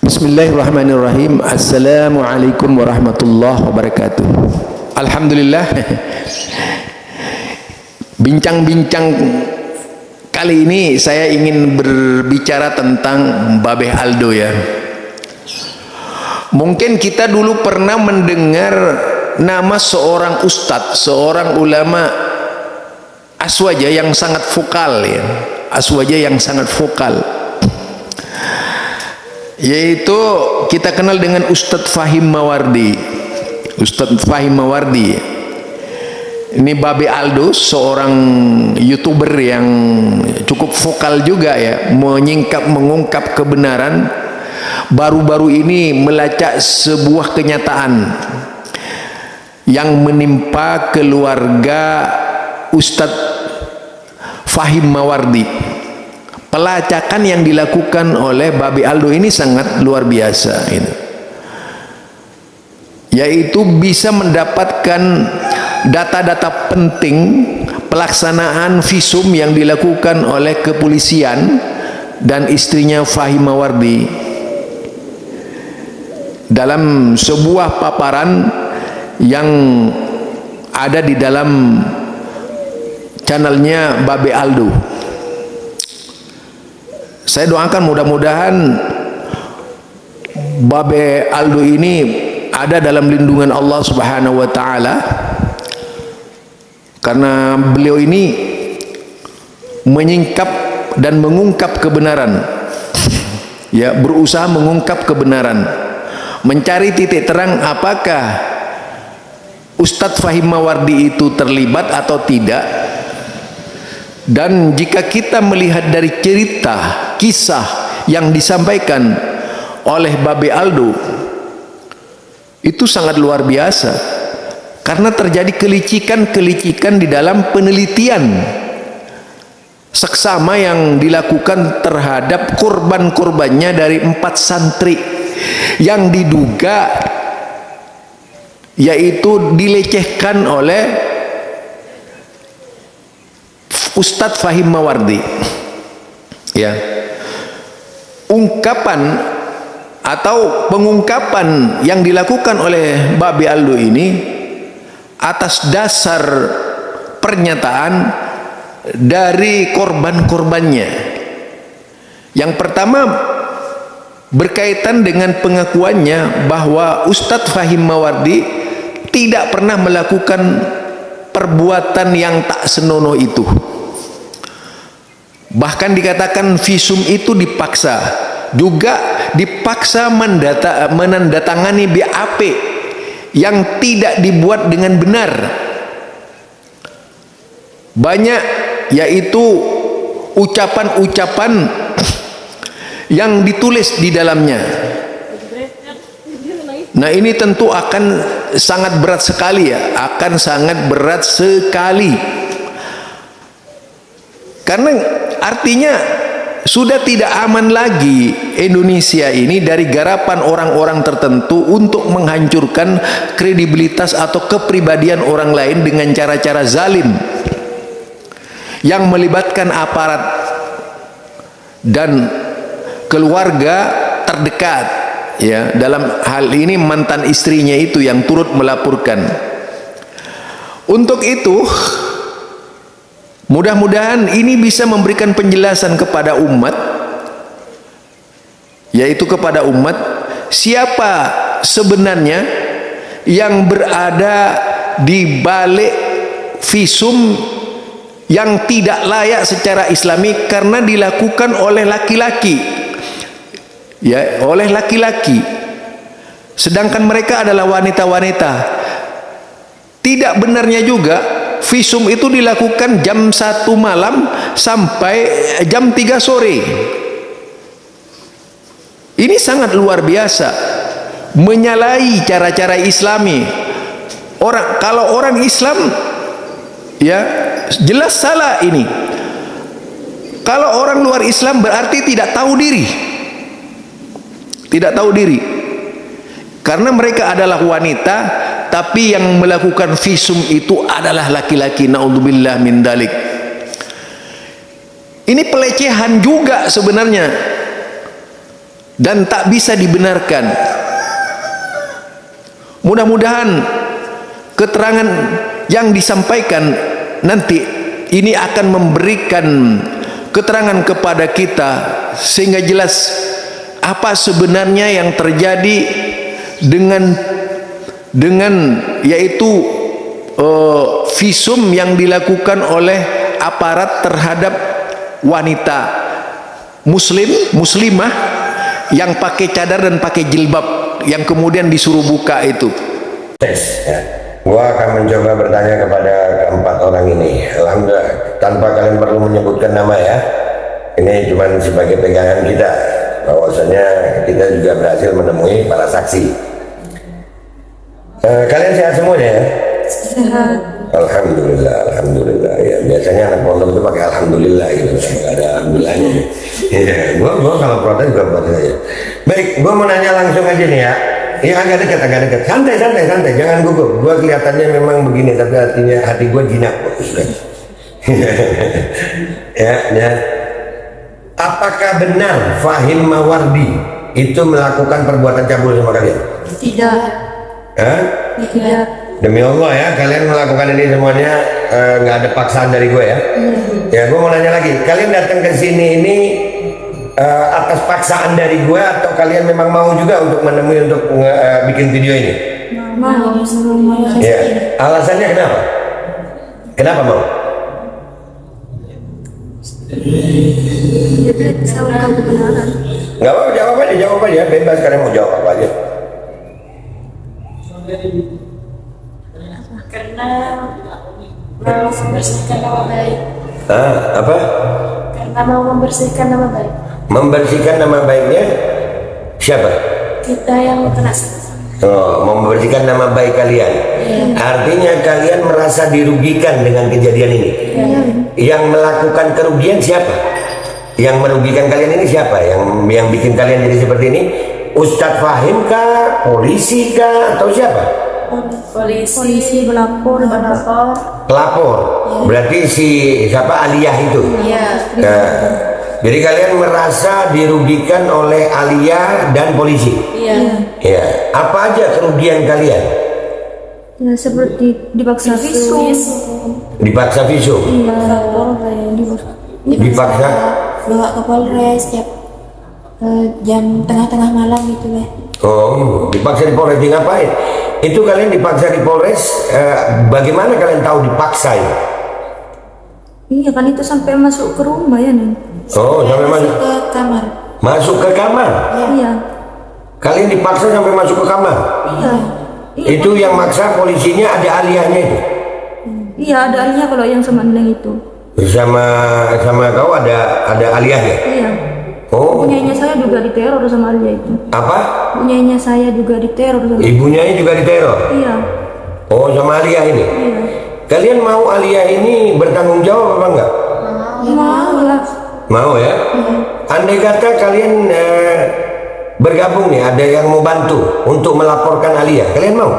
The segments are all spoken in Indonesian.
Bismillahirrahmanirrahim. Assalamualaikum warahmatullahi wabarakatuh. Alhamdulillah, bincang-bincang kali ini saya ingin berbicara tentang Babeh Aldo ya. Mungkin kita dulu pernah mendengar nama seorang ustadz, seorang ulama Aswaja yang sangat vokal ya. Aswaja yang sangat vokal, yaitu kita kenal dengan Ustadz Fahim Mawardi. Ustadz Fahim Mawardi ini Babeh Aldo, seorang YouTuber yang cukup vokal juga ya, mengungkap kebenaran. Baru-baru ini melacak sebuah kenyataan yang menimpa keluarga Ustadz Fahim Mawardi. Pelacakan yang dilakukan oleh Babeh Aldo ini sangat luar biasa gitu. Yaitu bisa mendapatkan data-data penting pelaksanaan visum yang dilakukan oleh kepolisian dan istrinya Fahim Mawardi dalam sebuah paparan yang ada di dalam channelnya Babeh Aldo. Saya doakan mudah-mudahan Babeh Aldo ini ada dalam lindungan Allah Subhanahu wa taala, karena beliau ini menyingkap dan mengungkap kebenaran ya, berusaha mengungkap kebenaran, mencari titik terang apakah Ustadz Fahim Mawardi itu terlibat atau tidak. Dan jika kita melihat dari cerita kisah yang disampaikan oleh Babeh Aldo, itu sangat luar biasa, karena terjadi kelicikan-kelicikan di dalam penelitian seksama yang dilakukan terhadap korban-korbannya dari 4 santri yang diduga yaitu dilecehkan oleh Ustadz Fahim Mawardi ya. Ungkapan atau pengungkapan yang dilakukan oleh Babeh Aldo ini atas dasar pernyataan dari korban-korbannya. Yang pertama berkaitan dengan pengakuannya bahwa Ustadz Fahim Mawardi tidak pernah melakukan perbuatan yang tak senonoh itu. Bahkan dikatakan visum itu dipaksa, juga dipaksa menandatangani BAP yang tidak dibuat dengan benar. Banyak yaitu ucapan-ucapan yang ditulis di dalamnya. Nah, ini tentu akan sangat berat sekali ya, akan sangat berat sekali. Karena artinya sudah tidak aman lagi Indonesia ini dari garapan orang-orang tertentu untuk menghancurkan kredibilitas atau kepribadian orang lain dengan cara-cara zalim yang melibatkan aparat dan keluarga terdekat ya. Dalam hal ini mantan istrinya itu yang turut melaporkan. Untuk itu mudah-mudahan ini bisa memberikan penjelasan kepada umat, yaitu kepada umat siapa sebenarnya yang berada di balik visum yang tidak layak secara Islami karena dilakukan oleh laki-laki ya, oleh laki-laki, sedangkan mereka adalah wanita-wanita. Tidak benarnya juga visum itu dilakukan jam 1 malam sampai jam 3 sore. Ini sangat luar biasa, menyalahi cara-cara Islami. Kalau orang Islam ya jelas salah ini. Kalau orang luar Islam berarti tidak tahu diri. Tidak tahu diri. Karena mereka adalah wanita, tapi yang melakukan visum itu adalah laki-laki. Naudzubillah min dalik. Ini pelecehan juga sebenarnya. dan tak bisa dibenarkan. Mudah-mudahan keterangan yang disampaikan nanti ini akan memberikan keterangan kepada kita sehingga jelas apa sebenarnya yang terjadi dengan yaitu visum yang dilakukan oleh aparat terhadap wanita muslimah yang pakai cadar dan pakai jilbab yang kemudian disuruh buka itu. Gua akan mencoba bertanya kepada keempat orang ini. Alhamdulillah, tanpa kalian perlu menyebutkan nama ya. Ini cuma sebagai pegangan kita, bahwasanya kita juga berhasil menemui para saksi. Kalian sehat semuanya ya? Sehat. Alhamdulillah, alhamdulillah. Ya, biasanya anak pondok itu pakai alhamdulillah gitu, nggak ada alhamdulillahnya. Ya, gua kalau protes juga protes aja. Baik, gua mau nanya langsung aja nih ya. Ya agak dekat. Santai, jangan gugup. Gua kelihatannya memang begini, tapi hati gua jinak. ya. Apakah benar Fahim Mawardi itu melakukan perbuatan cabul sama kalian? Tidak. Hah? Tidak. Demi Allah ya, kalian melakukan ini semuanya nggak ada paksaan dari gue ya. Ya, gue mau nanya lagi, kalian datang ke sini ini atas paksaan dari gue atau kalian memang mau juga untuk menemui untuk bikin video ini? Mau. Ya, alasannya kenapa? Kenapa mau? Saya kamu kebenaran. Nggak apa, jawab aja, bebas kalian mau jawab apa aja. Karena mau membersihkan nama baik. Apa? Karena mau membersihkan nama baik. Membersihkan nama baiknya siapa? Kita yang kena. Oh, membersihkan nama baik kalian. Artinya kalian merasa dirugikan dengan kejadian ini. Yang melakukan kerugian siapa? Yang merugikan kalian ini siapa? Yang bikin kalian jadi seperti ini? Ustadz Fahim kah? Polisi kah? Atau siapa? Polisi pelapor. Pelapor. Berarti si siapa? Aliyah itu. Iya. Nah, jadi kalian merasa dirugikan oleh Aliyah dan polisi. Iya. Ya. Apa aja kerugian kalian? Ya, seperti dipaksa visum. Dipaksa visum. Dipaksa. Bawa ke Polres tiap jam tengah-tengah malam gitu lah. Oh, dipaksa di Polres. Ngapain? Itu kalian dipaksa di Polres. Bagaimana kalian tahu dipaksa ya? Iya kan itu sampai masuk ke rumah ya nih. Oh, sampai masuk ke kamar. Masuk ke kamar. Iya. Kalian dipaksa sampai masuk ke kamar. Iya. Itu yang maksa polisinya ada aliyahnya itu. Iya ada aliyah kalau yang sama Neng itu. Sama kau ada aliyahnya. Iya. Oh. Punyanya saya juga diteror sama aliyah itu. Apa? Punyanya saya juga diteror sama. Ibunya juga diteror. Iya. Oh, sama aliyah ini. Iya. Kalian mau aliyah ini bertanggung jawab apa enggak? Mau lah. Mau ya? Andai kata kalian bergabung nih, ada yang mau bantu untuk melaporkan aliyah, kalian mau?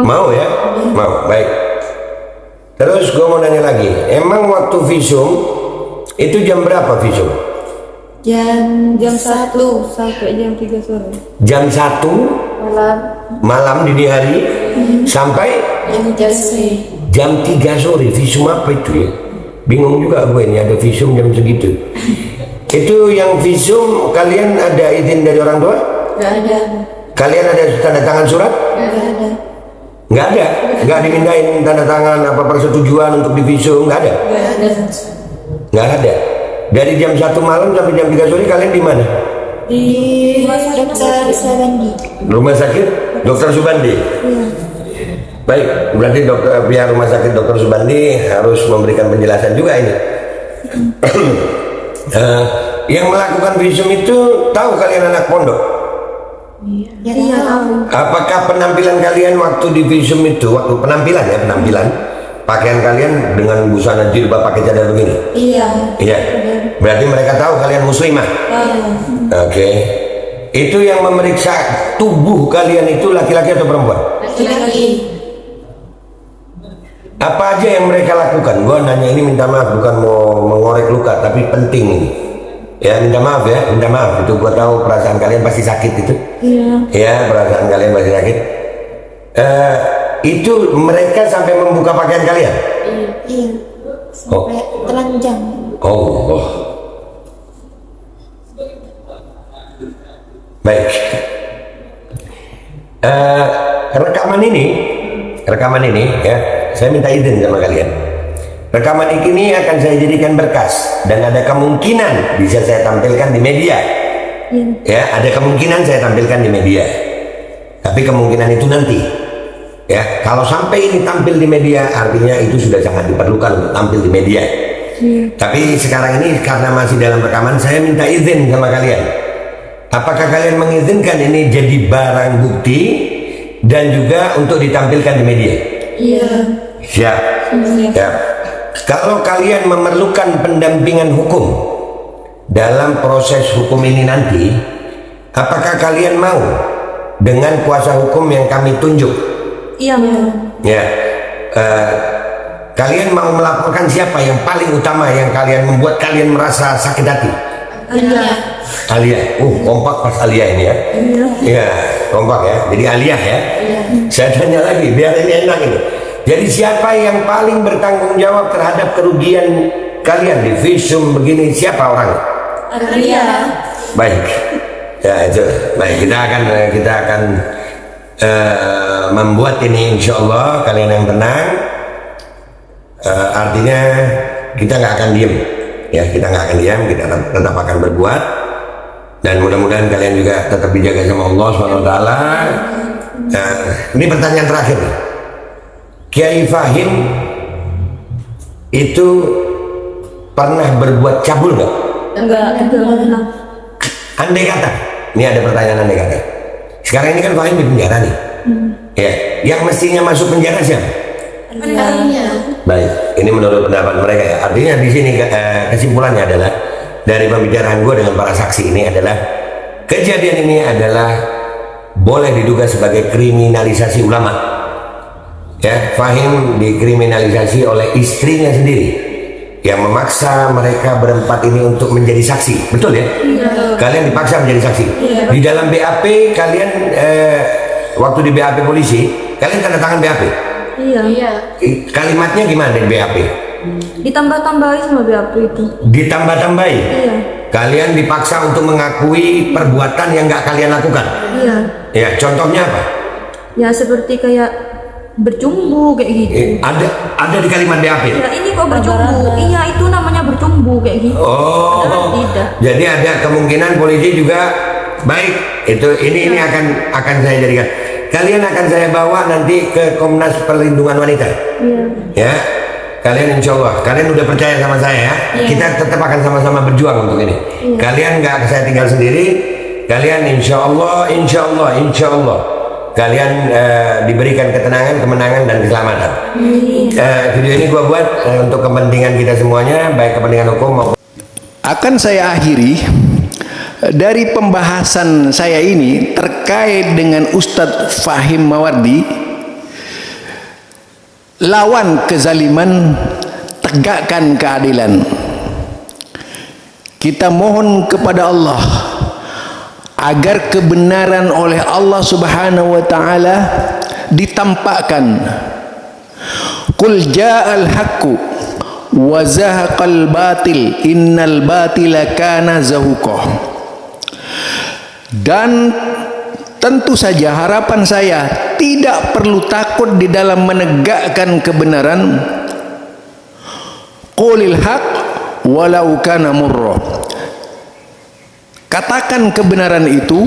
Mau ya? Mau, baik. Terus gue mau nanya lagi, emang waktu visum itu jam berapa visum? Jam 1 sampai jam 3 sore. Jam 1 malam dini hari sampai jam 3 sore. Visum apa itu ya? Bingung juga gue ini, ada visum jam segitu. Itu yang visum kalian ada izin dari orang tua? Gak ada. Kalian ada tanda tangan surat? Gak ada. Nggak ada? Nggak dimintain tanda tangan apa persetujuan untuk divisum? Nggak ada? Gak ada. Nggak ada. Dari jam 1 malam sampai jam 3 sore kalian di mana? Di Dr. Subandi. Rumah sakit Dr. Subandi. Iya. Baik, berarti pihak rumah sakit Dr. Subandi harus memberikan penjelasan juga ini. Yang melakukan visum itu tahu kalian anak pondok? Iya tahu. Apakah penampilan kalian waktu di visum itu, waktu penampilan pakaian kalian dengan busana jilbab pakai cadar begini? Iya. Iya. Berarti mereka tahu kalian muslimah. Oke. Itu yang memeriksa tubuh kalian itu laki-laki atau perempuan? Laki-laki. Apa aja yang mereka lakukan? Gua nanya ini minta maaf bukan mau mengorek luka, tapi penting ini. Ya minta maaf ya, minta maaf. Itu gua tahu perasaan kalian pasti sakit itu. Iya. Ya perasaan kalian pasti sakit. Itu mereka sampai membuka pakaian kalian. Iya. Sampai telanjang. Oh. Baik. Rekaman ini ya, saya minta izin sama kalian. Rekaman ini akan saya jadikan berkas dan ada kemungkinan bisa saya tampilkan di media. Ya, ada kemungkinan saya tampilkan di media. Tapi kemungkinan itu nanti. Ya, kalau sampai ini tampil di media, artinya itu sudah sangat diperlukan untuk tampil di media. Tapi sekarang ini karena masih dalam rekaman, saya minta izin sama kalian. Apakah kalian mengizinkan ini jadi barang bukti dan juga untuk ditampilkan di media? Iya. Siap. Ya. Kalau kalian memerlukan pendampingan hukum dalam proses hukum ini nanti, apakah kalian mau dengan kuasa hukum yang kami tunjuk? Iya. Ya. Kalian mau melaporkan siapa yang paling utama yang kalian membuat kalian merasa sakit hati? Alia. Kompak pas Alia ini ya. Iya, kompak ya. Jadi Alia ya. Saya tanya lagi biar ini enak ini. Jadi siapa yang paling bertanggung jawab terhadap kerugian kalian di visum begini, siapa orang? Alia. Baik. Ya itu. Baik, kita akan membuat ini insya Allah kalian yang tenang. Artinya kita nggak akan diem. Ya, kita nggak akan diam, kita tetap akan berbuat dan mudah-mudahan kalian juga tetap dijaga sama Allah SWT. Ini pertanyaan terakhir nih. Kiai Fahim itu pernah berbuat cabul nggak? Enggak. Andai kata, ini ada pertanyaan andai kata. Sekarang ini kan Fahim di penjara nih. Ya, yang mestinya masuk penjara siapa? Baik, ini menurut pendapat mereka ya. Artinya di sini kesimpulannya adalah dari pembicaraan gue dengan para saksi ini adalah kejadian ini adalah boleh diduga sebagai kriminalisasi ulama. Ya, Fahim dikriminalisasi oleh istrinya sendiri yang memaksa mereka berempat ini untuk menjadi saksi. Betul ya? Kalian dipaksa menjadi saksi. Di dalam BAP kalian waktu di BAP polisi kalian tanda tangan BAP. Iya. Kalimatnya gimana di BAP? Ditambah-tambahi sama BAP itu. Ditambah-tambahi? Iya. Kalian dipaksa untuk mengakui perbuatan yang nggak kalian lakukan? Iya. Ya, contohnya apa? Ya seperti kayak bercumbu kayak gitu. Ada di kalimat BAP? Ya ini kok bercumbu? Iya itu namanya bercumbu kayak gitu. Oh, tidak. Jadi ada kemungkinan polisi juga baik. Ini akan saya jadikan. Kalian akan saya bawa nanti ke Komnas Perlindungan Wanita. Ya, kalian insya Allah, kalian udah percaya sama saya ya. Kita tetap akan sama-sama berjuang untuk ini. Kalian nggak saya tinggal sendiri. Kalian insya Allah, kalian diberikan ketenangan, kemenangan dan keselamatan. Video ini gua buat untuk kepentingan kita semuanya, baik kepentingan hukum maupun. Akan saya akhiri dari pembahasan saya ini terkait dengan Ustadz Fahim Mawardi. Lawan kezaliman, tegakkan keadilan. Kita mohon kepada Allah agar kebenaran oleh Allah Subhanahu wa taala ditampakkan. Qul ja'al haqqu wa zahaqal batil innal batila kana zahuqa. Dan tentu saja harapan saya tidak perlu takut di dalam menegakkan kebenaran. Qulil haq walau kana murra. Katakan kebenaran itu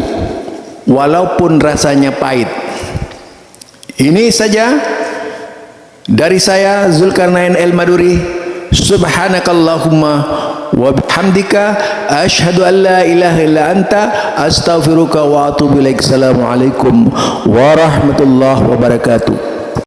walaupun rasanya pahit. Ini saja dari saya Zulkarnain El Maduri. Subhanakallahumma wa bihamdika asyhadu an la ilaha illa anta astaghfiruka wa atubu ilaik. Assalamualaikum warahmatullahi wabarakatuh.